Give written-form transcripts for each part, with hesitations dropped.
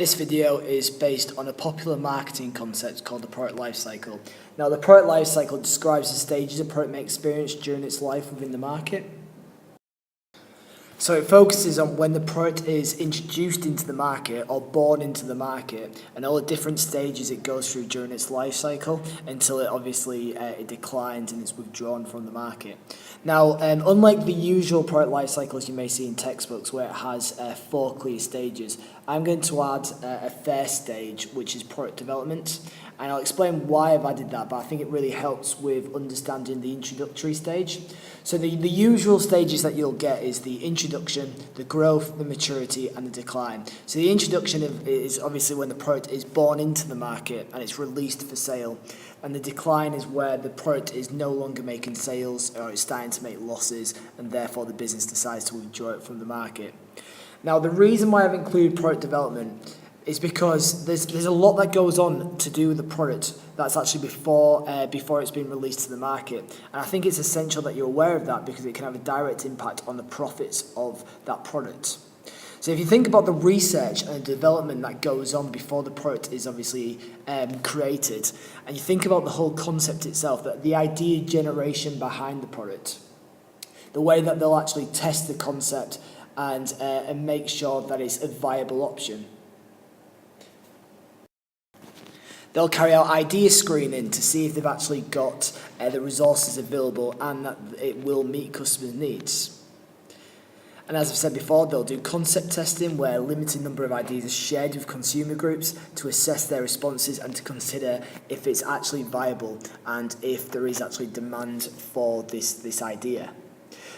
This video is based on a popular marketing concept called the product lifecycle. Now, the product lifecycle describes the stages a product may experience during its life within the market. So it focuses on when the product is introduced into the market or born into the market and all the different stages it goes through during its life cycle until it declines and it's withdrawn from the market. Now, unlike the usual product life cycles you may see in textbooks where it has 4 clear stages, I'm going to add a first stage, which is product development. And I'll explain why I've added that, but I think it really helps with understanding the introductory stage. So the usual stages that you'll get is the introduction, the growth, the maturity, and the decline. So the introduction is obviously when the product is born into the market and it's released for sale. And the decline is where the product is no longer making sales or it's starting to make losses, and therefore the business decides to withdraw it from the market. Now, the reason why I've included product development is because there's a lot that goes on to do with the product that's actually before it's been released to the market. And I think it's essential that you're aware of that because it can have a direct impact on the profits of that product. So if you think about the research and the development that goes on before the product is obviously created, and you think about the whole concept itself, that the idea generation behind the product, the way that they'll actually test the concept and make sure that it's a viable option. They'll carry out idea screening to see if they've actually got the resources available and that it will meet customers' needs. And as I've said before, they'll do concept testing where a limited number of ideas are shared with consumer groups to assess their responses and to consider if it's actually viable and if there is actually demand for this idea.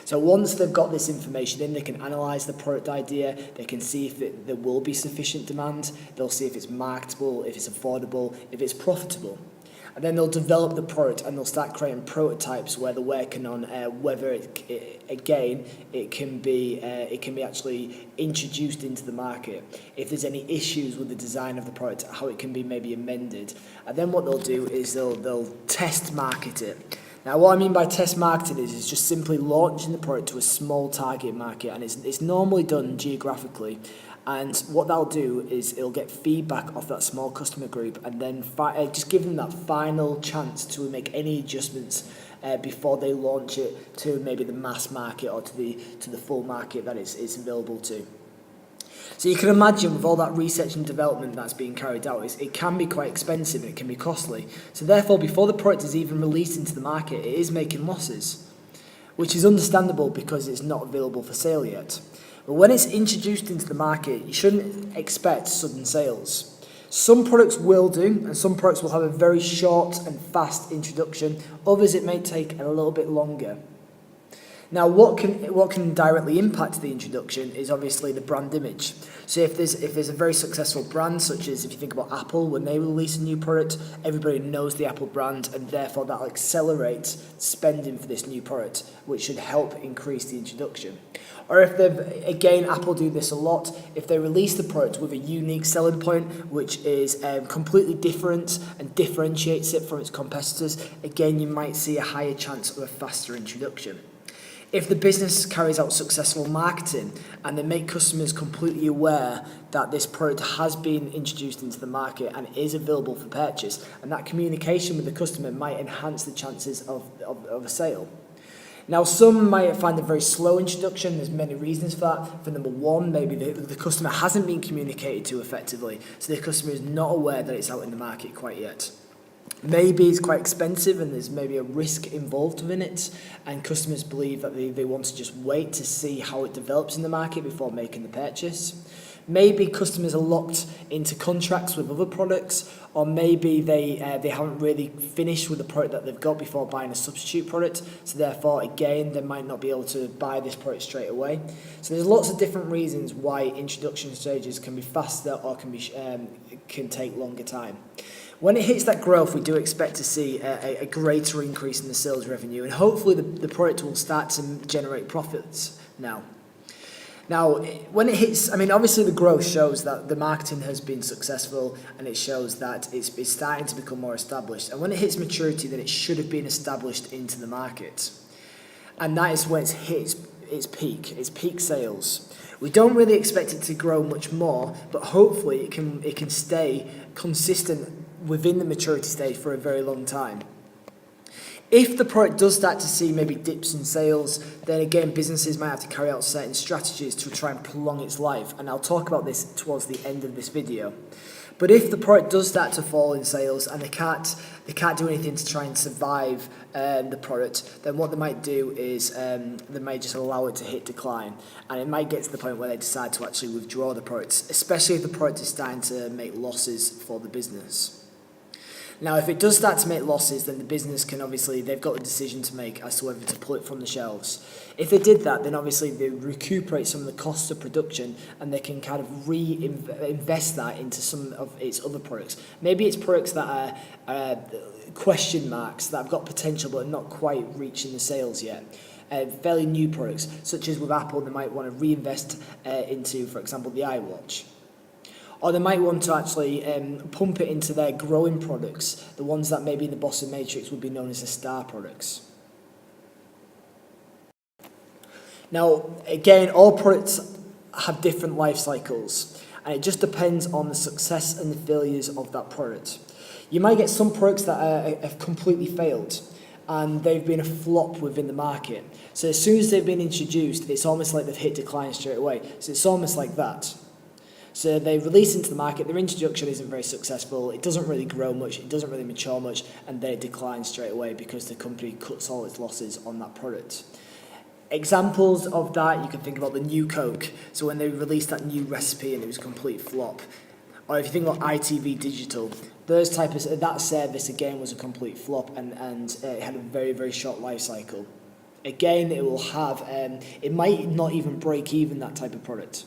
So once they've got this information in, they can analyse the product idea, they can see if there will be sufficient demand, they'll see if it's marketable, if it's affordable, if it's profitable. And then they'll develop the product and they'll start creating prototypes where they're working on whether it can be actually introduced into the market. If there's any issues with the design of the product, how it can be maybe amended. And then what they'll do is they'll test market it. Now, what I mean by test marketing is just simply launching the product to a small target market, and it's normally done geographically. And what they'll do is it'll get feedback off that small customer group, and then just give them that final chance to make any adjustments before they launch it to maybe the mass market or to the full market that it's available to. So you can imagine with all that research and development that's being carried out, it can be quite expensive and it can be costly. So therefore, before the product is even released into the market, it is making losses, which is understandable because it's not available for sale yet. But when it's introduced into the market, you shouldn't expect sudden sales. Some products will do, and some products will have a very short and fast introduction. Others, it may take a little bit longer. Now, what can directly impact the introduction is obviously the brand image. So if there's a very successful brand, such as if you think about Apple, when they release a new product, everybody knows the Apple brand, and therefore that'll accelerate spending for this new product, which should help increase the introduction. Or if Apple do this a lot, if they release the product with a unique selling point, which is completely different and differentiates it from its competitors, again, you might see a higher chance of a faster introduction. If the business carries out successful marketing and they make customers completely aware that this product has been introduced into the market and is available for purchase, and that communication with the customer might enhance the chances of a sale. Now, some might find a very slow introduction. There's many reasons for that. For number one, maybe the customer hasn't been communicated to effectively, so the customer is not aware that it's out in the market quite yet. Maybe it's quite expensive and there's maybe a risk involved within it, and customers believe that they want to just wait to see how it develops in the market before making the purchase. Maybe customers are locked into contracts with other products, or maybe they haven't really finished with the product that they've got before buying a substitute product, so therefore again they might not be able to buy this product straight away. So there's lots of different reasons why introduction stages can be faster or can take longer time. When it hits that growth, we do expect to see a greater increase in the sales revenue, and hopefully the product will start to generate profits now. Now, when it hits, obviously the growth shows that the marketing has been successful and it shows that it's starting to become more established. And when it hits maturity, then it should have been established into the market. And that is when it's hit its peak sales. We don't really expect it to grow much more, but hopefully it can stay consistent within the maturity stage for a very long time. If the product does start to see maybe dips in sales, then again businesses might have to carry out certain strategies to try and prolong its life, and I'll talk about this towards the end of this video. But if the product does start to fall in sales and they can't do anything to try and survive the product, then what they might do is they might just allow it to hit decline, and it might get to the point where they decide to actually withdraw the product, especially if the product is starting to make losses for the business. Now, if it does start to make losses, then the business can they've got the decision to make as to whether to pull it from the shelves. If they did that, then obviously they recuperate some of the costs of production and they can kind of reinvest that into some of its other products. Maybe it's products that are question marks, that have got potential but are not quite reaching the sales yet. Fairly new products, such as with Apple, they might want to reinvest into, for example, the iWatch. Or they might want to actually pump it into their growing products, the ones that maybe in the Boston Matrix would be known as the star products. Now, again, all products have different life cycles, and it just depends on the success and the failures of that product. You might get some products that have completely failed, and they've been a flop within the market. So as soon as they've been introduced, it's almost like they've hit decline straight away. So it's almost like that. So they release into the market, their introduction isn't very successful, it doesn't really grow much, it doesn't really mature much, and they decline straight away because the company cuts all its losses on that product. Examples of that, you can think about the new Coke. So when they released that new recipe and it was a complete flop. Or if you think about ITV Digital, that service again was a complete flop and it had a very, very short life cycle. Again, it might not even break even, that type of product.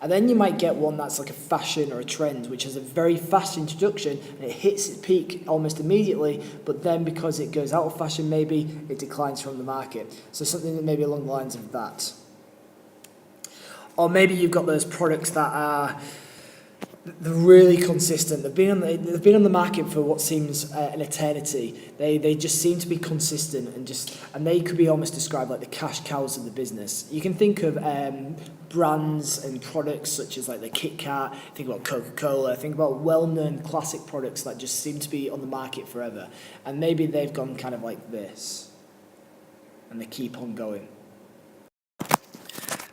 And then you might get one that's like a fashion or a trend, which has a very fast introduction and it hits its peak almost immediately, but then because it goes out of fashion maybe, it declines from the market. So something that maybe along the lines of that. Or maybe you've got those products that they're really consistent. They've been on the market for what seems an eternity. They just seem to be consistent and they could be almost described like the cash cows of the business. You can think of brands and products such as like the Kit Kat, think about Coca-Cola, think about well-known classic products that just seem to be on the market forever. And maybe they've gone kind of like this and they keep on going.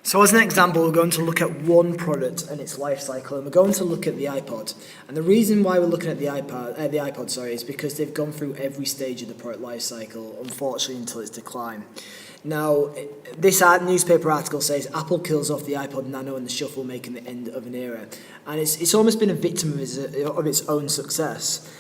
So as an example, we're going to look at one product and its life cycle, and we're going to look at the iPod. And the reason why we're looking at the iPod, is because they've gone through every stage of the product life cycle, unfortunately, until its decline. Now, this newspaper article says Apple kills off the iPod Nano and the Shuffle, making the end of an era. And it's almost been a victim of its own success.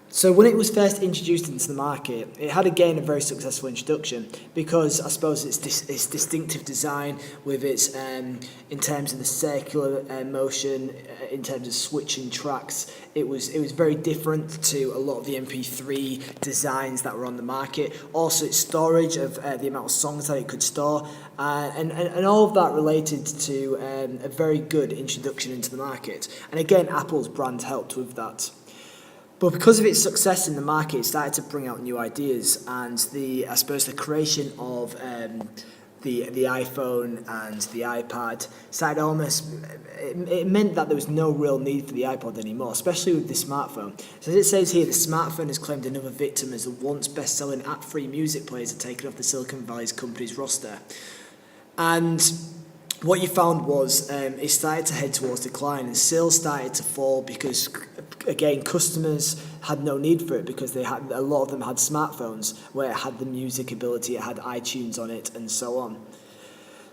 So when it was first introduced into the market, it had again a very successful introduction because I suppose its distinctive design with its, in terms of the circular motion, in terms of switching tracks, it was very different to a lot of the MP3 designs that were on the market. Also its storage of the amount of songs that it could store, and all of that related to a very good introduction into the market. And again, Apple's brand helped with that. But because of its success in the market, it started to bring out new ideas, and I suppose the creation of the iPhone and the iPad started it meant that there was no real need for the iPod anymore, especially with the smartphone. So as it says here, the smartphone has claimed another victim as the once best-selling app-free music players are taken off the Silicon Valley's company's roster. And what you found was it started to head towards decline and sales started to fall because, again, customers had no need for it because a lot of them had smartphones where it had the music ability, it had iTunes on it, and so on.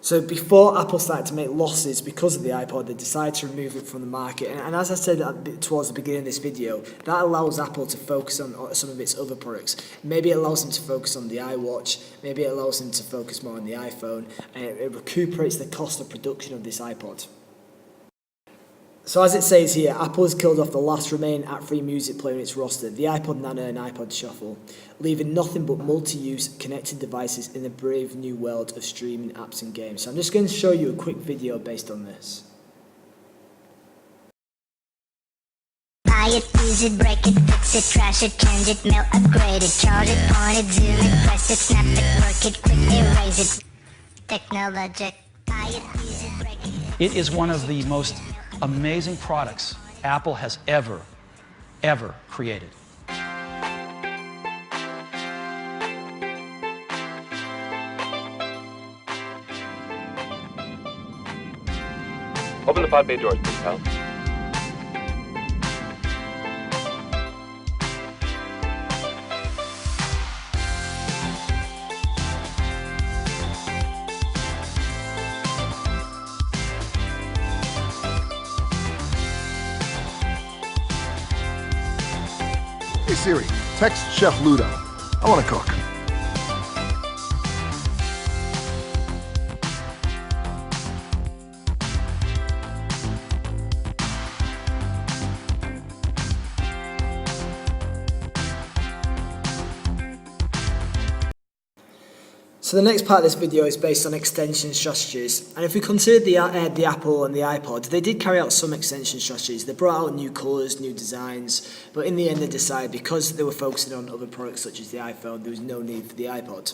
So before Apple started to make losses because of the iPod, they decided to remove it from the market. And as I said towards the beginning of this video, that allows Apple to focus on some of its other products. Maybe it allows them to focus on the iWatch, maybe it allows them to focus more on the iPhone, and it recuperates the cost of production of this iPod. So as it says here, Apple has killed off the last remaining app-free music player in its roster, the iPod Nano and iPod Shuffle, leaving nothing but multi-use connected devices in the brave new world of streaming apps and games. So I'm just going to show you a quick video based on this. Buy it, use it, break it, fix it, trash it, change it, mail, upgrade it, charge it, point it, zoom it, press it, snap it, work it, quick erase it. Technologic. Buy it, use it, break it. It is one of the most amazing products Apple has ever created. Open the pod bay doors, please, pal. Hey Siri, text Chef Ludo. I want to cook. So the next part of this video is based on extension strategies, and if we consider the Apple and the iPod, they did carry out some extension strategies. They brought out new colours, new designs, but in the end they decided because they were focusing on other products such as the iPhone, there was no need for the iPod.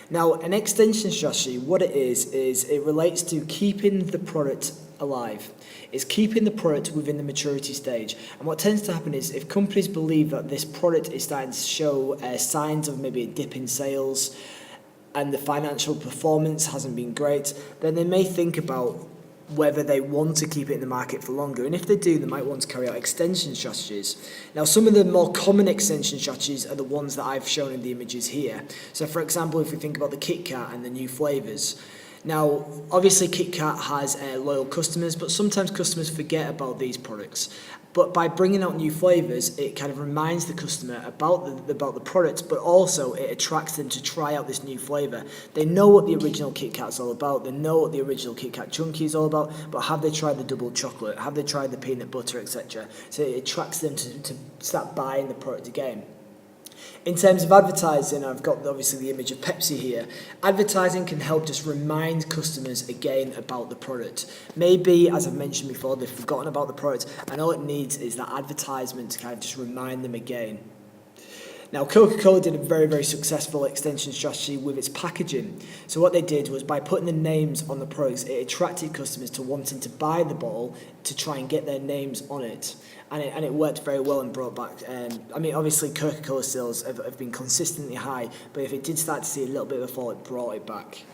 Now, an extension strategy, what it is it relates to keeping the product alive. It's keeping the product within the maturity stage. And what tends to happen is if companies believe that this product is starting to show signs of maybe a dip in sales, and the financial performance hasn't been great, then they may think about whether they want to keep it in the market for longer. And if they do, they might want to carry out extension strategies. Now, some of the more common extension strategies are the ones that I've shown in the images here. So, for example, if we think about the Kit Kat and the new flavours. Now, obviously Kit Kat has loyal customers, but sometimes customers forget about these products. But by bringing out new flavours, it kind of reminds the customer about the product, but also it attracts them to try out this new flavour. They know what the original Kit Kat's all about, they know what the original Kit Kat Chunky is all about, but have they tried the double chocolate? Have they tried the peanut butter, etc.? So it attracts them to start buying the product again. In terms of advertising, I've got obviously the image of Pepsi here. Advertising can help just remind customers again about the product. Maybe, as I've mentioned before, they've forgotten about the product, and all it needs is that advertisement to kind of just remind them again. Now, Coca-Cola did a very, very successful extension strategy with its packaging. So what they did was by putting the names on the products, it attracted customers to wanting to buy the bottle to try and get their names on it. And it worked very well and brought back, I mean, obviously Coca-Cola sales have been consistently high, but if it did start to see a little bit of a fall, it brought it back.